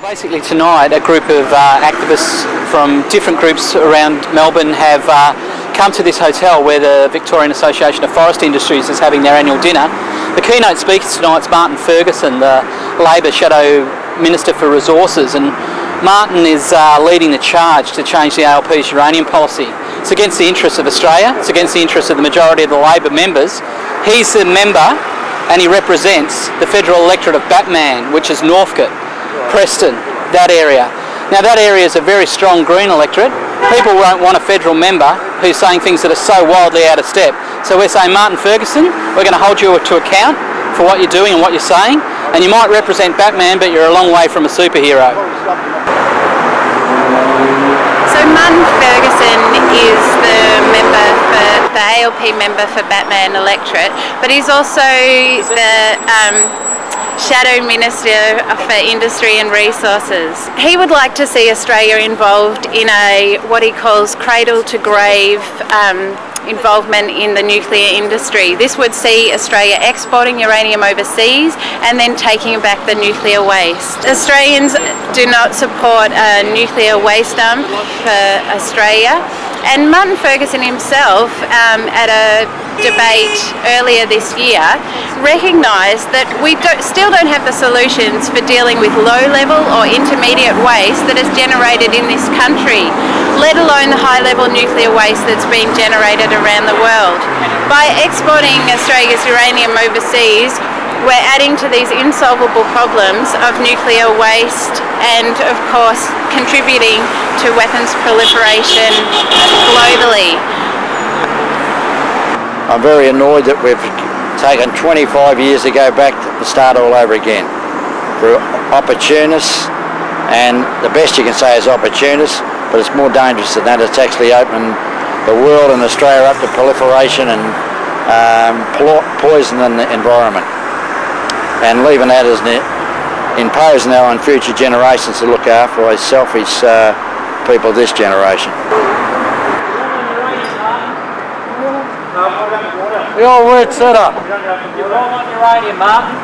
Basically tonight a group of activists from different groups around Melbourne have come to this hotel where the Victorian Association of Forest Industries is having their annual dinner. The keynote speaker tonight is Martin Ferguson, the Labor Shadow Minister for Resources, and Martin is leading the charge to change the ALP's uranium policy. It's against the interests of Australia, it's against the interests of the majority of the Labor members. He's the member and he represents the federal electorate of Batman, which is Northcote, Preston, that area. Now that area is a very strong Green electorate. People won't want a federal member who's saying things that are so wildly out of step. So we're saying, Martin Ferguson, we're going to hold you to account for what you're doing and what you're saying. And you might represent Batman, but you're a long way from a superhero. So Martin Ferguson is the ALP member for Batman electorate, but he's also the Shadow Minister for Industry and Resources. He would like to see Australia involved in what he calls cradle to grave involvement in the nuclear industry. This would see Australia exporting uranium overseas and then taking back the nuclear waste. Australians do not support a nuclear waste dump for Australia, and Martin Ferguson himself at a debate earlier this year recognised that we still don't have the solutions for dealing with low-level or intermediate waste that is generated in this country, let alone the high-level nuclear waste that's being generated around the world. By exporting Australia's uranium overseas, we're adding to these insolvable problems of nuclear waste and, of course, contributing to weapons proliferation globally. I'm very annoyed that we've taken 25 years to go back to start all over again. We're opportunists, and the best you can say is opportunists, but it's more dangerous than that. It's actually opening the world and Australia up to proliferation and poison in the environment, and leaving that as imposing that on future generations to look after those selfish people of this generation. The old word set up. You're wrong on uranium, Martin.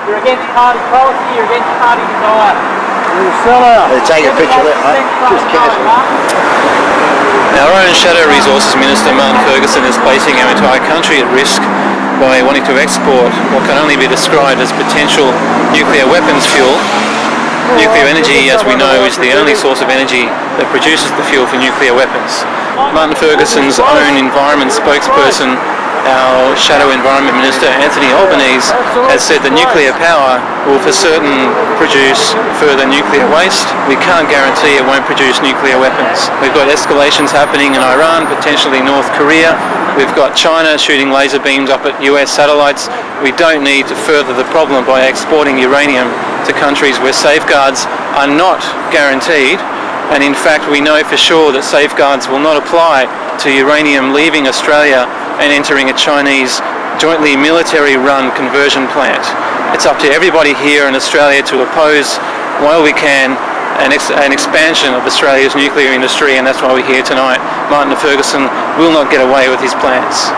You're against party policy, you're against party desire. You sell out. They take a picture of that, mate. Just casual. Our own Shadow Resources Minister, Martin Ferguson, is placing our entire country at risk by wanting to export what can only be described as potential nuclear weapons fuel. Nuclear energy, as we know, is the only source of energy that produces the fuel for nuclear weapons. Martin Ferguson's own environment spokesperson, our Shadow Environment Minister, Anthony Albanese, has said that nuclear power will for certain produce further nuclear waste. We can't guarantee it won't produce nuclear weapons. We've got escalations happening in Iran, potentially North Korea. We've got China shooting laser beams up at US satellites. We don't need to further the problem by exporting uranium to countries where safeguards are not guaranteed. And in fact, we know for sure that safeguards will not apply to uranium leaving Australia and entering a Chinese jointly military-run conversion plant. It's up to everybody here in Australia to oppose, while we can, an expansion of Australia's nuclear industry, and that's why we're here tonight. Martin Ferguson will not get away with his plans.